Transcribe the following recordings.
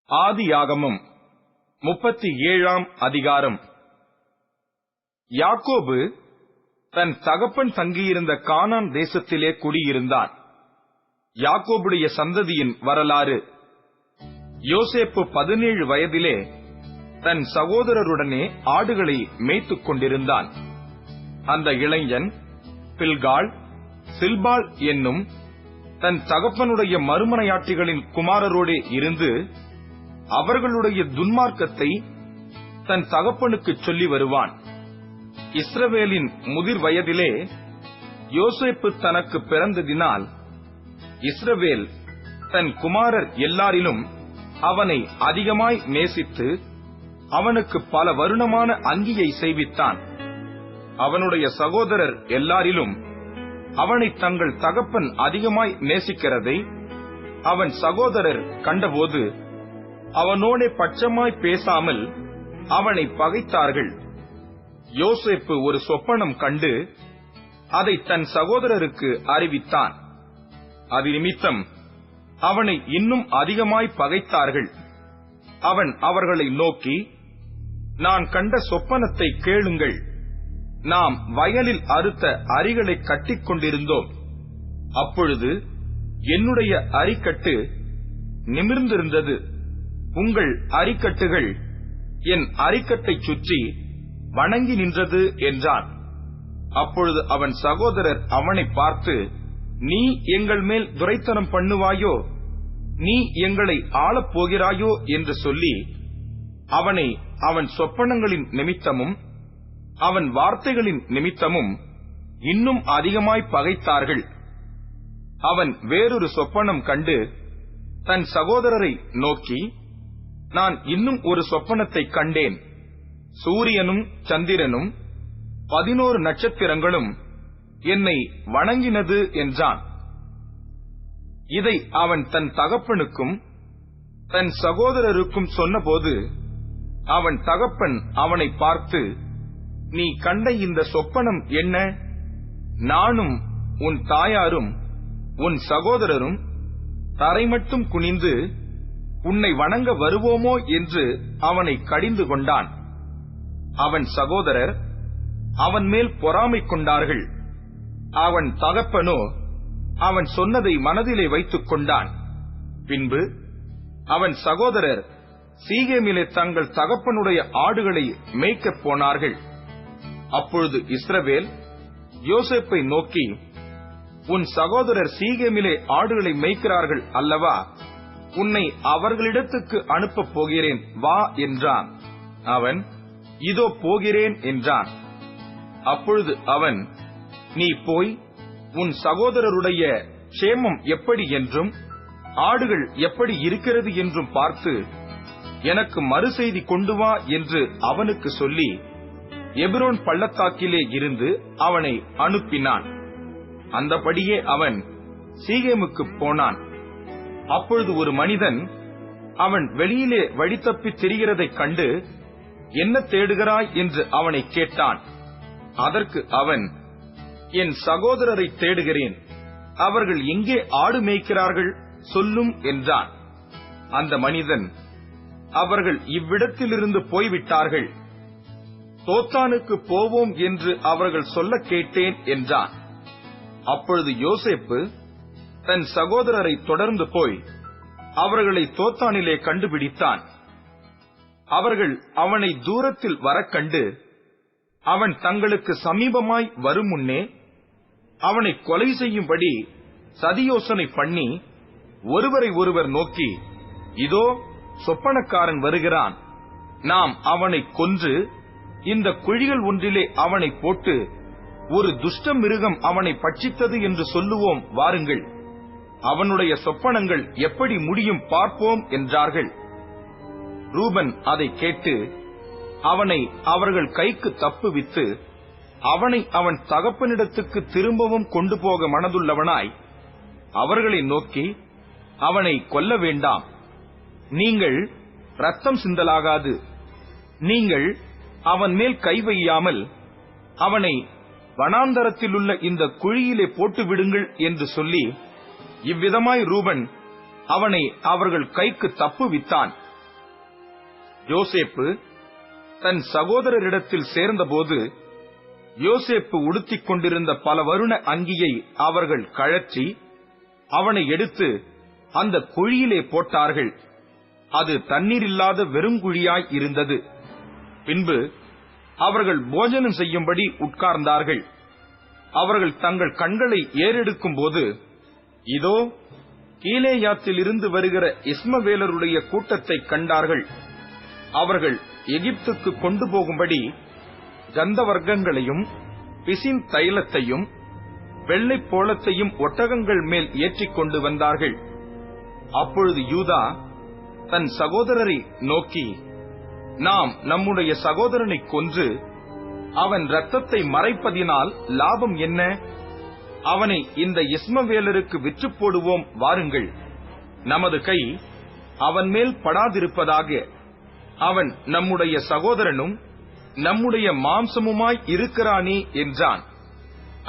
ஆதியாகமம் 37 அதிகாரம். யாக்கோபு தன் தகப்பன் தங்கியிருந்த கானான் தேசத்திலே குடியிருந்தான். யாக்கோபுடைய சந்ததியின் வரலாறு. யோசேப்பு 17 வயதிலே தன் சகோதரருடனே ஆடுகளை மேய்த்துக் கொண்டிருந்தான். அந்த இளைஞன் பில்காள், சில்பாள் என்னும் தன் தகப்பனுடைய மறுமனையாட்டிகளின் குமாரரோடே இருந்து அவர்களுடைய துன்மார்க்கத்தை தன் தகப்பனுக்கு சொல்லி வருவான். இஸ்ரவேலின் முதிர் வயதிலே யோசேப்பு தனக்கு பிறந்ததினால் இஸ்ரவேல் தன் குமாரர் எல்லாரிலும் அவனை அதிகமாய் நேசித்து அவனுக்கு பல வருணமான அங்கியை செய்வித்தான். அவனுடைய சகோதரர் எல்லாரிலும் அவனை தங்கள் தகப்பன் அதிகமாய் நேசிக்கிறதை அவன் சகோதரர் கண்டபோது அவனோடே பட்சமாய் பேசாமல் அவனை பகைத்தார்கள். யோசேப்பு ஒரு சொப்பனம் கண்டு அதை தன் சகோதரருக்கு அறிவித்தான். அது நிமித்தம் அவனை இன்னும் அதிகமாய் பகைத்தார்கள். அவன் அவர்களை நோக்கி, நான் கண்ட சொப்பனத்தை கேளுங்கள். நாம் வயலில் அறுத்த அரிகளை கட்டிக் கொண்டிருந்தோம். அப்பொழுது என்னுடைய அரிக்கட்டு நிமிர்ந்திருந்தது. உங்கள் அரிக்கட்டுகள் என் அரிக்கட்டை சுற்றி வணங்கி நின்றது என்றான். அப்பொழுது அவன் சகோதரர் அவனை பார்த்து, நீ எங்கள் மேல் துரைத்தனம் பண்ணுவாயோ, நீ எங்களை ஆளப் போகிறாயோ என்று சொல்லி அவனை அவன் சொப்பனங்களின் நிமித்தமும் அவன் வார்த்தைகளின் நிமித்தமும் இன்னும் அதிகமாய் பகைத்தார்கள். அவன் வேறொரு சொப்பனம் கண்டு தன் சகோதரரை நோக்கி, நான் இன்னும் ஒரு சொப்பனத்தை கண்டேன். சூரியனும் சந்திரனும் 11 நட்சத்திரங்களும் என்னை வணங்கினது என்றான். இதை அவன் தன் தகப்பனுக்கும் தன் சகோதரருக்கும் சொன்னபோது அவன் தகப்பன் அவனை பார்த்து, நீ கண்ட இந்த சொப்பனம் என்ன? நானும் உன் தாயாரும் உன் சகோதரரும் தரைமட்டும் குனிந்து உன்னை வணங்க வருவோமோ என்று அவனை கடிந்து கொண்டான். அவன் சகோதரர் அவன் மேல் பொறாமை கொண்டார்கள். அவன் தகப்பனோ அவன் சொன்னதை மனதிலே வைத்துக் கொண்டான். பின்பு அவன் சகோதரர் சீகேமிலே தங்கள் தகப்பனுடைய ஆடுகளை மேய்க்கப் போனார்கள். அப்பொழுது இஸ்ரவேல் யோசேப்பை நோக்கி, உன் சகோதரர் சீகேமிலே ஆடுகளை மேய்க்கிறார்கள் அல்லவா? உன்னை அவர்களிடத்துக்கு அனுப்பப் போகிறேன், வா என்றான். அவன், இதோ போகிறேன் என்றான். அப்பொழுது அவன், நீ போய் உன் சகோதரருடைய க்ஷேமம் எப்படி என்றும் ஆடுகள் எப்படி இருக்கிறது என்றும் பார்த்து எனக்கு மறுசெய்தி கொண்டு வா என்று அவனுக்கு சொல்லி எபிரோன் பள்ளத்தாக்கிலே இருந்து அவனை அனுப்பினான். அந்தபடியே அவன் சீகேமுக்கு போனான். அப்பொழுது ஒரு மனிதன் அவன் வெளியிலே வழித்தப்பித் திரிகிறதைக் கண்டு, என்ன தேடுகிறாய் என்று அவனை கேட்டான். அதற்கு அவன், என் சகோதரரை தேடுகிறேன். அவர்கள் எங்கே ஆடு மேய்க்கிறார்கள் சொல்லும் என்றான். அந்த மனிதன், அவர்கள் இவ்விடத்திலிருந்து போய்விட்டார்கள். தோத்தானுக்கு போவோம் என்று அவர்கள் சொல்ல கேட்டேன் என்றான். அப்பொழுது யோசேப்பு தன் சகோதரரை தொடர்ந்து போய் அவர்களை தோத்தானிலே கண்டுபிடித்தான். அவர்கள் அவனை தூரத்தில் வரக் கண்டு அவன் தங்களுக்கு சமீபமாய் வரும் முன்னே அவனை கொலை செய்யும்படி சதியோசனை பண்ணி ஒருவரை ஒருவர் நோக்கி, இதோ சொப்பனக்காரன் வருகிறான், நாம் அவனை கொன்று இந்த குழிகள் ஒன்றிலே அவனை போட்டு ஒரு துஷ்ட மிருகம் அவனை பட்சித்தது என்று சொல்லுவோம், வாருங்கள், அவனுடைய சொப்பனங்கள் எப்படி முடியும் பார்ப்போம் என்றார்கள். ரூபன் அதை கேட்டு அவனை அவர்கள் கைக்கு தப்புவித்து அவனை அவன் தகப்பனிடத்துக்கு திரும்பவும் கொண்டு போக மனதுள்ளவனாய் அவர்களை நோக்கி, அவனை கொல்ல வேண்டாம், நீங்கள் இரத்தம் சிந்தலாகாது, நீங்கள் அவன் மேல் கை வையாமல் அவனை வனாந்தரத்திலுள்ள இந்த குழியிலே போட்டு விடுங்கள் என்று சொல்லி இவ்விதமாய் ரூபன் அவனை அவர்கள் கைக்கு தப்புவித்தான். யோசேப்பு தன் சகோதரரிடத்தில் சேர்ந்தபோது யோசேப்பு உடுத்திக் கொண்டிருந்த பல வருண அங்கியை அவர்கள் கழற்றி அவனை எடுத்து அந்த குழியிலே போட்டார்கள். அது தண்ணீரில்லாத வெறுங்குழியாய் இருந்தது. பின்பு அவர்கள் போஜனம் செய்யும்படி உட்கார்ந்தார்கள். அவர்கள் தங்கள் கண்களை ஏறெடுக்கும் போது, இதோ கீலேயாத்திலிருந்து வருகிற இஸ்மவேலருடைய கூட்டத்தை கண்டார்கள். அவர்கள் எகிப்துக்கு கொண்டு போகும்படி கந்தவர்க்கங்களையும் பிசின் தைலத்தையும் வெள்ளை போளத்தையும் ஒட்டகங்கள் மேல் ஏற்றிக் கொண்டு வந்தார்கள். அப்பொழுது யூதா தன் சகோதரரை நோக்கி, நாம் நம்முடைய சகோதரனை கொன்று அவன் இரத்தத்தை மறைப்பதினால் லாபம் என்ன? அவனை இந்த இஸ்மவேலருக்கு விற்று போடுவோம், வாருங்கள். நமது கை அவன் மேல் படாதிருப்பதாக. அவன் நம்முடைய சகோதரனும் நம்முடைய மாம்சமுமாய் இருக்கிறானே என்றான்.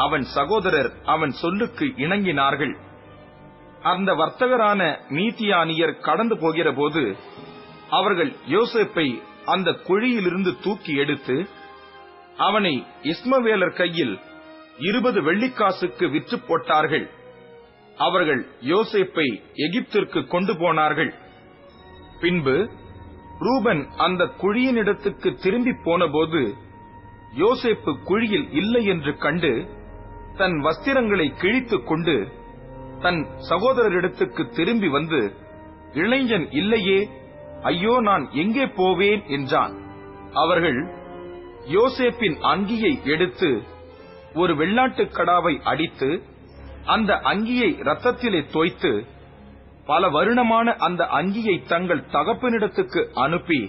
அவன் சகோதரர் அவன் சொல்லுக்கு இணங்கினார்கள். அந்த வர்த்தகரான மீதியானியர் கடந்து போகிற போது அவர்கள் யோசேப்பை அந்த குழியிலிருந்து தூக்கி எடுத்து அவனை இஸ்மவேலர் கையில் 20 வெள்ளிக்காசுக்கு விற்று போட்டார்கள். அவர்கள் யோசேப்பை எகிப்திற்கு கொண்டு போனார்கள். பின்பு ரூபன் அந்த குழியினிடத்துக்கு திரும்பி போனபோது யோசேப்பு குழியில் இல்லை என்று கண்டு தன் வஸ்திரங்களை கிழித்துக் கொண்டு தன் சகோதரரிடத்துக்கு திரும்பி வந்து, இளைஞன் இல்லையே, ஐயோ, நான் எங்கே போவேன் என்றான். அவர்கள் யோசேப்பின் அங்கியை எடுத்து ஒரு வெள்ளாட்டுக் கடாவை அடித்து அந்த அங்கியை இரத்தத்திலே தோய்த்து பல வருணமான அந்த அங்கியை தங்கள் தகப்பனிடத்துக்கு அனுப்பி,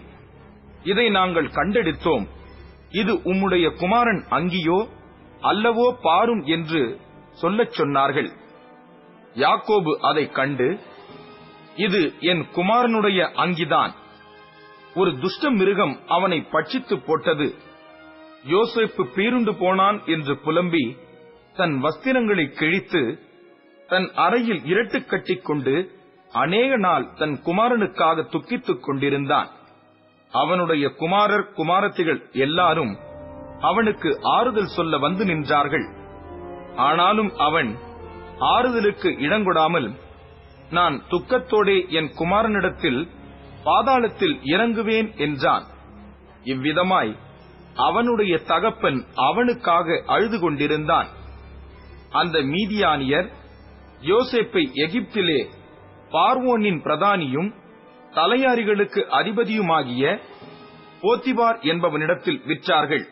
இதை நாங்கள் கண்டெடுத்தோம், இது உம்முடைய குமாரன் அங்கியோ அல்லவோ பாரும் என்று சொல்லச் சொன்னார்கள். யாக்கோபு அதை கண்டு, இது என் குமாரனுடைய அங்கிதான், ஒரு துஷ்ட மிருகம் அவனை பட்சித்து போட்டது, யோசேப்பு பீருண்டு போனான் என்று புலம்பி தன் வஸ்திரங்களை கிழித்து தன் அறையில் இரட்டு கட்டிக் கொண்டு அநேக நாள் தன் குமாரனுக்காக துக்கித்துக் கொண்டிருந்தான். அவனுடைய குமாரர் குமாரத்திகள் எல்லாரும் அவனுக்கு ஆறுதல் சொல்ல வந்து நின்றார்கள். ஆனாலும் அவன் ஆறுதலுக்கு இடங்கொடாமல், நான் துக்கத்தோடே என் குமாரனிடத்தில் பாதாளத்தில் இறங்குவேன் என்றான். இவ்விதமாய் அவனுடைய தகப்பன் அவனுக்காக அழுது கொண்டிருந்தான். அந்த மீதியானியர் யோசேப்பை எகிப்திலே பார்வோனின் பிரதானியும் தலையாரிகளுக்கு அதிபதியுமாகிய போத்திபார் என்பவனிடத்தில் விற்றார்கள்.